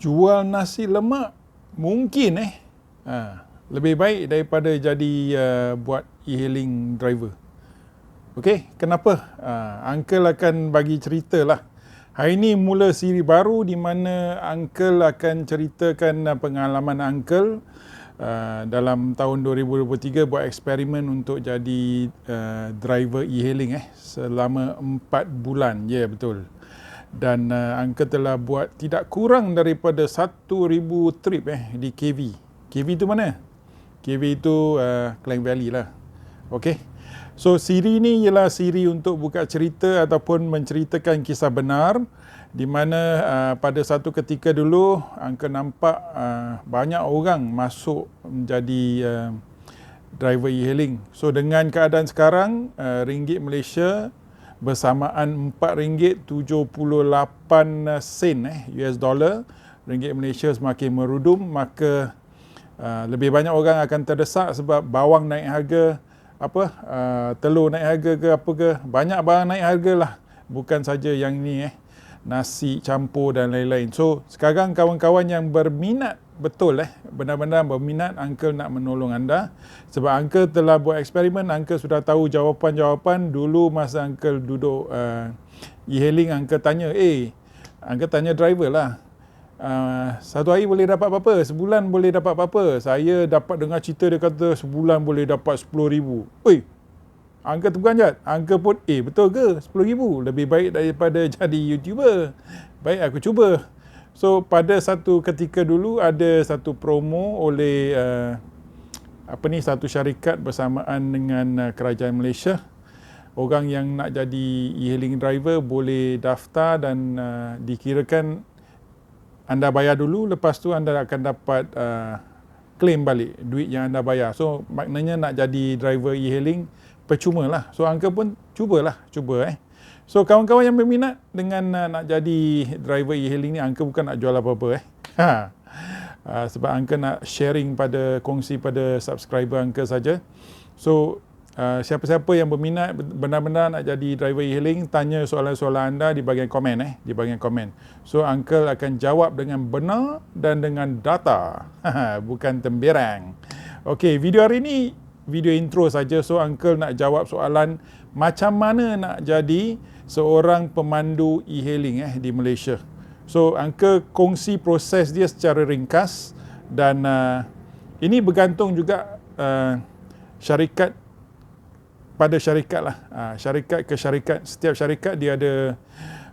jual nasi lemak mungkin lebih baik daripada jadi buat e-hailing driver. Okey, kenapa? Uncle akan bagi cerita lah. Hari ini mula siri baru di mana Uncle akan ceritakan pengalaman Uncle dalam tahun 2023 buat eksperimen untuk jadi driver e-hailing selama 4 bulan. Ya, betul. Dan Uncle telah buat tidak kurang daripada 1,000 trip di KV. KV itu mana? KV itu Klang Valley lah. Okey. So siri ni ialah siri untuk buka cerita ataupun menceritakan kisah benar di mana pada satu ketika dulu Uncle nampak banyak orang masuk menjadi driver e-hailing. So dengan keadaan sekarang ringgit Malaysia bersamaan RM4.78 US dollar, ringgit Malaysia semakin merudum, maka lebih banyak orang akan terdesak sebab bawang naik harga, telur naik harga ke apa ke, banyak barang naik harga lah, bukan saja yang ni nasi campur dan lain-lain. So sekarang kawan-kawan yang berminat betul benar-benar berminat, Uncle nak menolong anda sebab Uncle telah buat eksperimen. Uncle sudah tahu jawapan-jawapan. Dulu masa Uncle duduk e-hailing, Uncle tanya Uncle tanya driver lah, satu hari boleh dapat berapa? Sebulan boleh dapat berapa? Saya dapat dengar cerita dia kata sebulan boleh dapat 10,000. Uncle terperanjat. Uncle pun, betul ke 10,000? Lebih baik daripada jadi YouTuber. Baik, aku cuba. So, pada satu ketika dulu ada satu promo oleh satu syarikat bersamaan dengan kerajaan Malaysia. Orang yang nak jadi e-hailing driver boleh daftar dan dikirakan anda bayar dulu, lepas tu anda akan dapat claim balik duit yang anda bayar. So, maknanya nak jadi driver e-hailing percuma lah. So Uncle pun cuba. So kawan-kawan yang berminat dengan nak jadi driver e-hailing ni, Uncle bukan nak jual apa-apa sebab Uncle nak sharing kongsi pada subscriber Uncle saja. So siapa-siapa yang berminat benar-benar nak jadi driver e-hailing, tanya soalan-soalan anda di bahagian komen di bahagian komen. So Uncle akan jawab dengan benar dan dengan data bukan temberang. Okey, video hari ini video intro saja. So Uncle nak jawab soalan macam mana nak jadi seorang pemandu e-hailing di Malaysia. So Uncle kongsi proses dia secara ringkas dan ini bergantung juga syarikat pada syarikat lah. Syarikat ke syarikat, setiap syarikat dia ada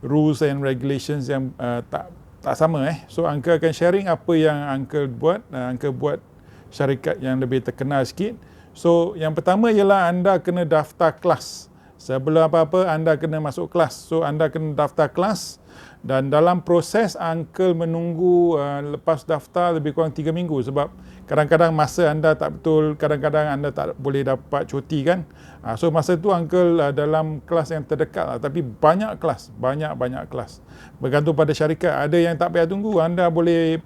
rules and regulations yang tak sama So Uncle akan sharing apa yang Uncle buat. Uncle buat syarikat yang lebih terkenal sikit. So, yang pertama ialah anda kena daftar kelas. Sebelum apa-apa, anda kena masuk kelas. So, anda kena daftar kelas dan dalam proses Uncle menunggu lepas daftar lebih kurang 3 minggu sebab kadang-kadang masa anda tak betul, kadang-kadang anda tak boleh dapat cuti kan. So, masa tu Uncle dalam kelas yang terdekat lah. Tapi banyak kelas, banyak kelas. Bergantung pada syarikat. Ada yang tak payah tunggu, anda boleh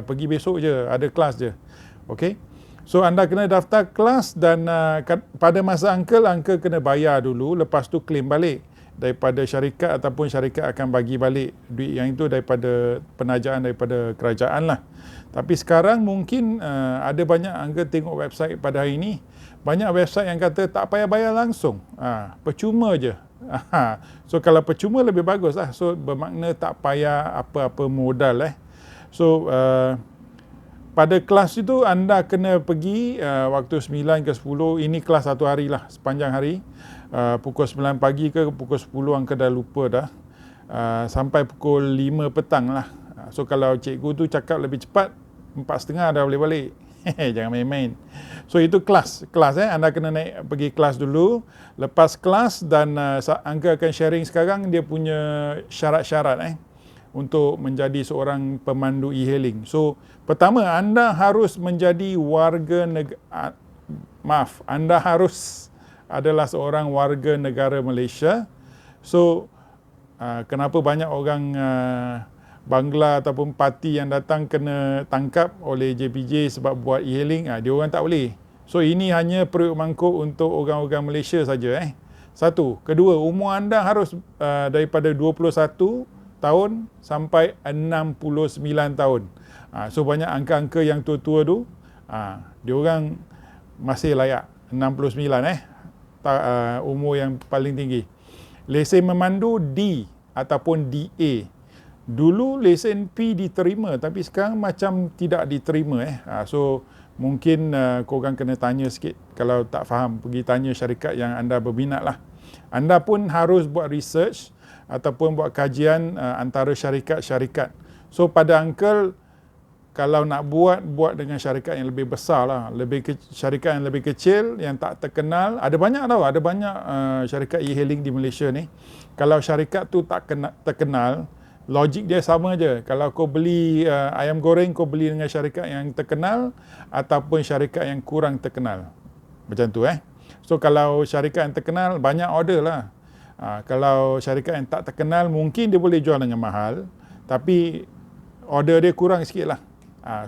pergi besok je, ada kelas je. Okey. So anda kena daftar kelas dan pada masa Uncle kena bayar dulu, lepas tu claim balik daripada syarikat ataupun syarikat akan bagi balik duit yang itu daripada penajaan daripada kerajaan lah. Tapi sekarang mungkin ada banyak Uncle tengok website pada hari ini, banyak website yang kata tak payah bayar langsung, percuma je. So kalau percuma lebih bagus lah. So bermakna tak payah apa-apa modal So pada kelas itu anda kena pergi waktu 9 ke 10, ini kelas satu hari lah, sepanjang hari. Pukul 9 pagi ke pukul 10, Uncle dah lupa dah. Sampai pukul 5 petang lah. So kalau cikgu tu cakap lebih cepat, 4:30 dah boleh balik. Jangan main-main. So itu kelas anda kena naik pergi kelas dulu. Lepas kelas dan Uncle akan sharing sekarang dia punya syarat-syarat untuk menjadi seorang pemandu e-hailing. So, pertama anda harus menjadi anda harus adalah seorang warga negara Malaysia. So, kenapa banyak orang Bangla ataupun parti yang datang kena tangkap oleh JPJ sebab buat e-hailing, dia orang tak boleh. So, ini hanya periuk mangkuk untuk orang-orang Malaysia saja. Satu. Kedua, umur anda harus daripada 21 tahun sampai 69 tahun. So banyak angka-angka yang tua-tua tu, diorang masih layak 69 umur yang paling tinggi. Lesen memandu D ataupun DA. Dulu lesen P diterima tapi sekarang macam tidak diterima. So mungkin korang kena tanya sikit. Kalau tak faham, pergi tanya syarikat yang anda berminat lah. Anda pun harus buat research ataupun buat kajian antara syarikat-syarikat. So pada Uncle, kalau nak buat dengan syarikat yang lebih besar lah. Syarikat yang lebih kecil, yang tak terkenal. Ada banyak tau, ada banyak syarikat e-hailing di Malaysia ni. Kalau syarikat tu tak terkenal, logik dia sama je. Kalau kau beli ayam goreng, kau beli dengan syarikat yang terkenal ataupun syarikat yang kurang terkenal. Macam tu So kalau syarikat yang terkenal, banyak order lah. Kalau syarikat yang tak terkenal, mungkin dia boleh jual dengan mahal. Tapi order dia kurang sikit lah.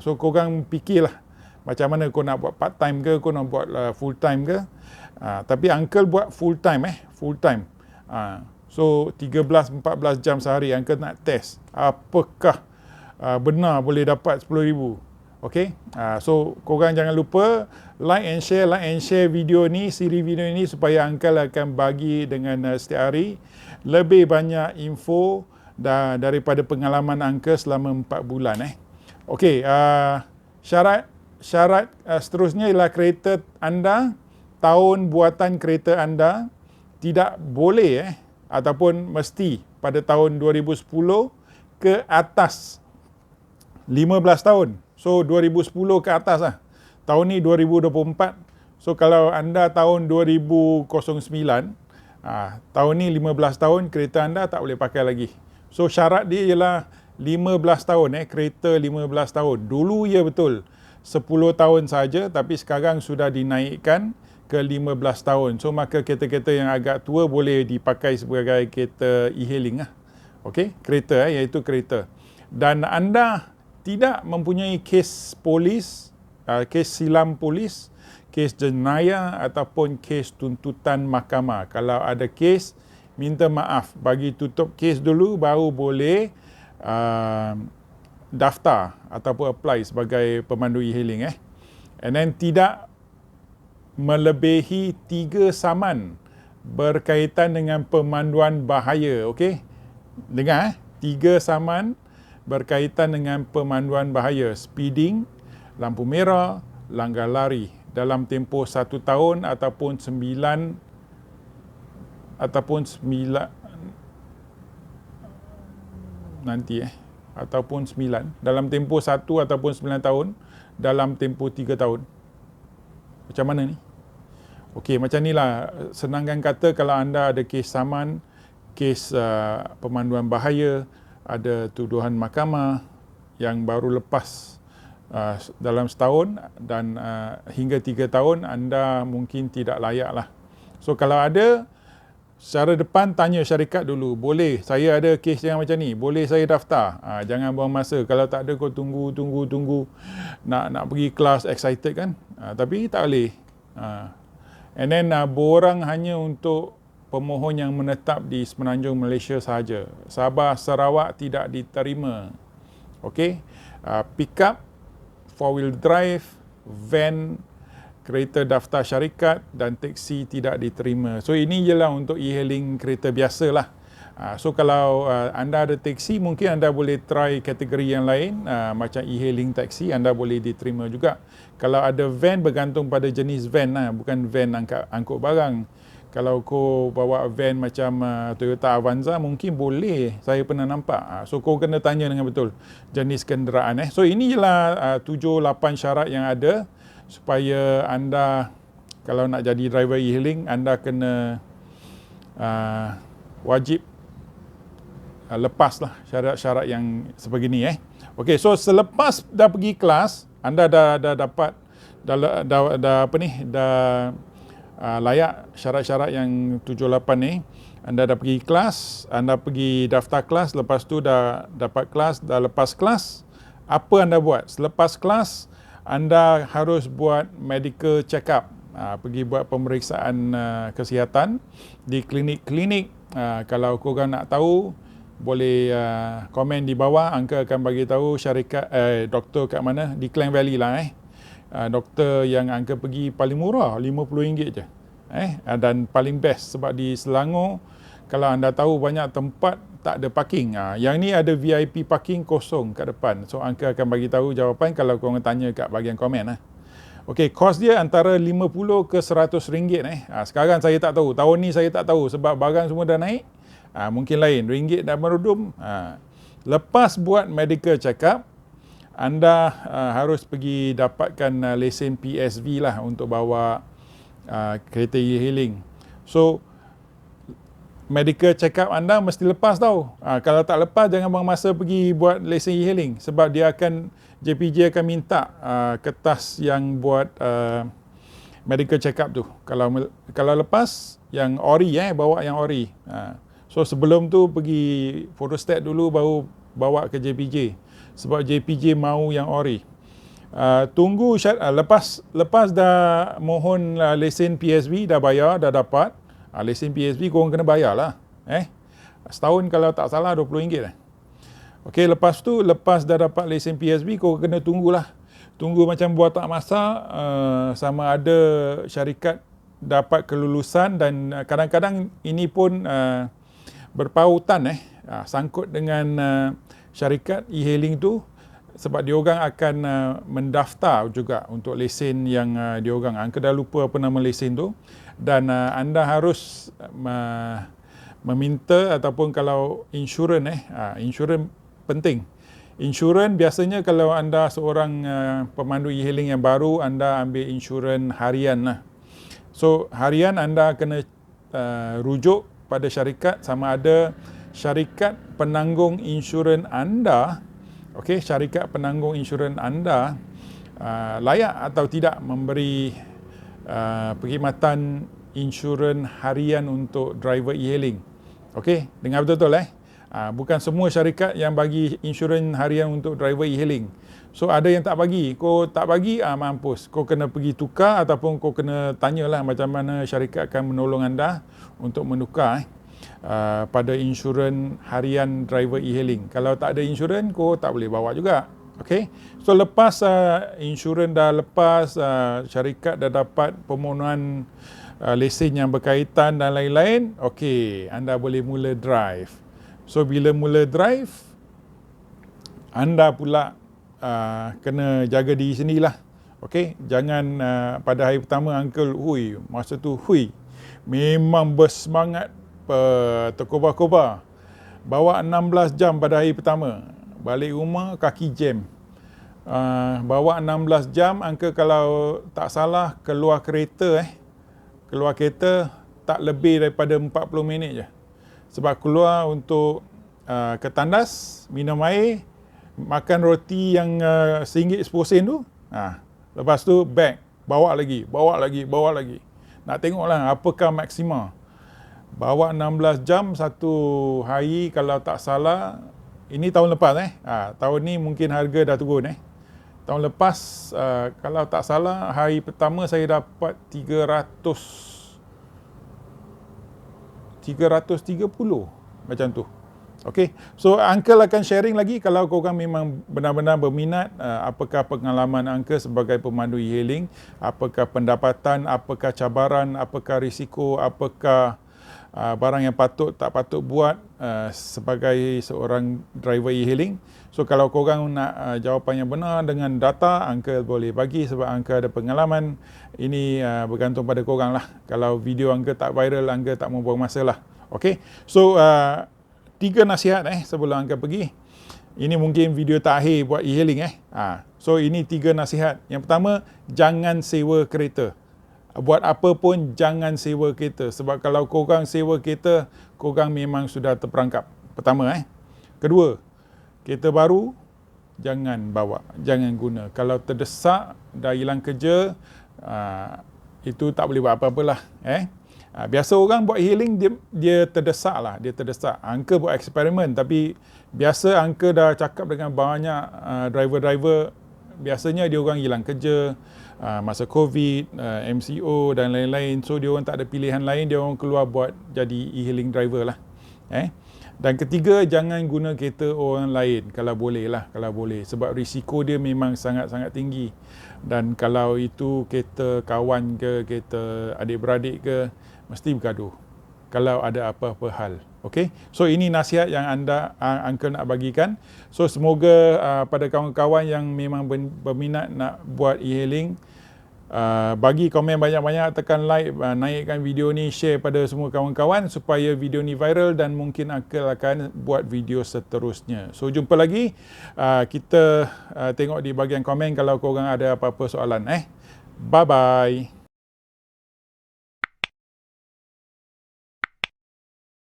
So korang fikirlah macam mana kau nak buat part time ke, kau nak buat full time ke. Tapi Uncle buat full time full time. So 13-14 jam sehari Uncle nak test apakah benar boleh dapat 10,000. Okay, so korang jangan lupa like and share video ni, siri video ni, supaya Uncle akan bagi dengan setiap hari lebih banyak info daripada pengalaman Uncle selama 4 bulan Okey, syarat seterusnya ialah kereta anda, tahun buatan kereta anda tidak boleh ataupun mesti pada tahun 2010 ke atas 15 tahun. So 2010 ke atas lah. Tahun ni 2024. So kalau anda tahun 2009, tahun ni 15 tahun, kereta anda tak boleh pakai lagi. So syarat dia ialah 15 tahun kereta 15 tahun. Dulu ya betul 10 tahun saja, tapi sekarang sudah dinaikkan ke 15 tahun. So maka kereta-kereta yang agak tua boleh dipakai sebagai kereta e-hailing lah. Okey, kereta iaitu kereta. Dan anda tidak mempunyai kes polis, kes silam polis, kes jenayah ataupun kes tuntutan mahkamah. Kalau ada kes, minta maaf, bagi tutup kes dulu baru boleh daftar ataupun apply sebagai pemandu e-hailing And then tidak melebihi 3 saman berkaitan dengan pemanduan bahaya. Okey, dengar 3 saman berkaitan dengan pemanduan bahaya, speeding, lampu merah, langgar lari dalam tempoh 1 tahun ataupun 9 nanti ataupun 9 dalam tempoh 1 ataupun 9 tahun dalam tempoh 3 tahun. Macam mana ni? Okey, macam inilah. Senangkan kata, kalau anda ada kes saman, kes pemanduan bahaya, ada tuduhan mahkamah yang baru lepas dalam setahun dan hingga 3 tahun, anda mungkin tidak layak lah. So kalau ada, secara depan tanya syarikat dulu, boleh saya ada kes yang macam ni, boleh saya daftar? Jangan buang masa. Kalau tak ada, kau tunggu nak pergi kelas, excited kan, tapi tak boleh. And then borang hanya untuk pemohon yang menetap di Semenanjung Malaysia sahaja. Sabah, Sarawak tidak diterima. Okey, pick-up, 4-wheel drive, van, kereta daftar syarikat dan teksi tidak diterima. So ini ialah untuk e-hailing kereta biasa lah. So kalau anda ada teksi, mungkin anda boleh try kategori yang lain, macam e-hailing taxi, anda boleh diterima juga. Kalau ada van, bergantung pada jenis van lah, bukan van angkut barang. Kalau kau bawa van macam Toyota Avanza, mungkin boleh, saya pernah nampak. So kau kena tanya dengan betul jenis kenderaan. So ini ialah 7-8 syarat yang ada supaya anda, kalau nak jadi driver e-hailing, anda kena wajib lepaslah syarat-syarat yang sebegini. Okey, so selepas dah pergi kelas, anda dah dapat dah layak syarat-syarat yang 7-8 ni, anda dah pergi kelas, anda pergi daftar kelas, lepas tu dah dapat kelas, dah lepas kelas, apa anda buat? Selepas kelas, anda harus buat medical check up, pergi buat pemeriksaan kesihatan di klinik-klinik. Kalau korang nak tahu, boleh komen di bawah. Angka akan bagi tahu syarikat doktor kat mana di Klang Valley lah doktor yang Angka pergi paling murah RM50 je dan paling best sebab di Selangor kalau anda tahu banyak tempat tak ada parking. Yang ni ada VIP parking kosong kat depan. So Angka akan bagi tahu jawapan kalau korang tanya kat bahagian komen Okey, kos dia antara RM50 ke RM100 sekarang saya tak tahu. Tahun ni saya tak tahu sebab barang semua dah naik. Mungkin lain. Ringgit dah merudum. Lepas buat medical check up, anda harus pergi dapatkan lesen PSV lah untuk bawa kereta e-hailing. So, medical check up anda mesti lepas tau. Kalau tak lepas, jangan buang masa pergi buat lesen e-hailing sebab JPJ akan minta kertas yang buat medical check up tu. Kalau lepas, yang ori bawa yang ori. So sebelum tu pergi photostat dulu baru bawa ke JPJ. Sebab JPJ mau yang ori. Tunggu lepas dah mohon lesen PSV, dah bayar, dah dapat. Lesen PSV korang kena bayar lah. Setahun kalau tak salah RM20 lah. Okey, lepas dah dapat lesen PSV, kau kena tunggulah. Tunggu macam buat tak masa sama ada syarikat dapat kelulusan dan kadang-kadang ini pun berpautan sangkut dengan syarikat e-hailing tu sebab diorang akan mendaftar juga untuk lesen yang diorang. Angka dah lupa apa nama lesen tu dan anda harus meminta ataupun kalau insurans insurans penting. Insurans biasanya kalau anda seorang pemandu e-hailing yang baru, anda ambil insurans harian lah. So harian anda kena rujuk pada syarikat sama ada syarikat penanggung insurans anda, okey, syarikat penanggung insurans anda layak atau tidak memberi perkhidmatan insurans harian untuk driver e-hailing. Okey, dengar betul-betul bukan semua syarikat yang bagi insurans harian untuk driver e-hailing. So ada yang tak bagi. Kau tak bagi, mampus. Kau kena pergi tukar ataupun kau kena tanyalah macam mana syarikat akan menolong anda untuk menukar pada insurans harian driver e-hailing. Kalau tak ada insurans, kau tak boleh bawa juga. Okay? So lepas insurans dah lepas, syarikat dah dapat permohonan lesen yang berkaitan dan lain-lain, okay, anda boleh mula drive. So bila mula drive, anda pula kena jaga diri sendirilah. Okey, jangan pada hari pertama uncle masa tu memang bersemangat terkobar-kobar. Bawa 16 jam pada hari pertama. Balik rumah kaki jam. Bawa 16 jam, uncle kalau tak salah keluar kereta tak lebih daripada 40 minit je. Sebab keluar untuk ke tandas, minum air, makan roti yang RM1.10 tu. Lepas tu back, bawa lagi. Nak tengoklah apakah maksima. Bawa 16 jam satu hari kalau tak salah. Ini tahun lepas tahun ni mungkin harga dah turun Tahun lepas kalau tak salah hari pertama saya dapat 330 macam tu. Okey. So uncle akan sharing lagi kalau korang memang benar-benar berminat apakah pengalaman uncle sebagai pemandu e-hailing, apakah pendapatan, apakah cabaran, apakah risiko, apakah barang yang patut tak patut buat sebagai seorang driver e-hailing. So kalau korang nak jawapan yang benar dengan data, uncle boleh bagi sebab uncle ada pengalaman. Ini bergantung pada korang lah. Kalau video uncle tak viral, uncle tak mau buang masa lah. Okay. So 3 nasihat sebelum uncle pergi. Ini mungkin video terakhir buat e-hailing So ini 3 nasihat. Yang pertama, jangan sewa kereta. Buat apa pun jangan sewa kereta. Sebab kalau korang sewa kereta, korang memang sudah terperangkap. Pertama Kedua, kereta baru jangan bawa, jangan guna. Kalau terdesak, dah hilang kerja, itu tak boleh buat apa-apalah. Biasa orang buat e-hailing dia terdesak lah, Angka buat eksperimen, tapi biasa angka dah cakap dengan banyak driver-driver, biasanya dia orang hilang kerja masa COVID, MCO dan lain-lain. So dia orang tak ada pilihan lain, dia orang keluar buat jadi e-hailing driver lah. Dan ketiga, jangan guna kereta orang lain kalau boleh lah, kalau boleh. Sebab risiko dia memang sangat-sangat tinggi. Dan kalau itu kereta kawan ke, kereta adik-beradik ke, mesti bergaduh kalau ada apa-apa hal. Okay? So ini nasihat yang Uncle nak bagikan. So semoga pada kawan-kawan yang memang berminat nak buat e-hailing, bagi komen banyak-banyak, tekan like, naikkan video ni, share pada semua kawan-kawan supaya video ni viral dan mungkin Uncle akan buat video seterusnya. So jumpa lagi, kita tengok di bahagian komen kalau korang ada apa-apa soalan. Bye bye.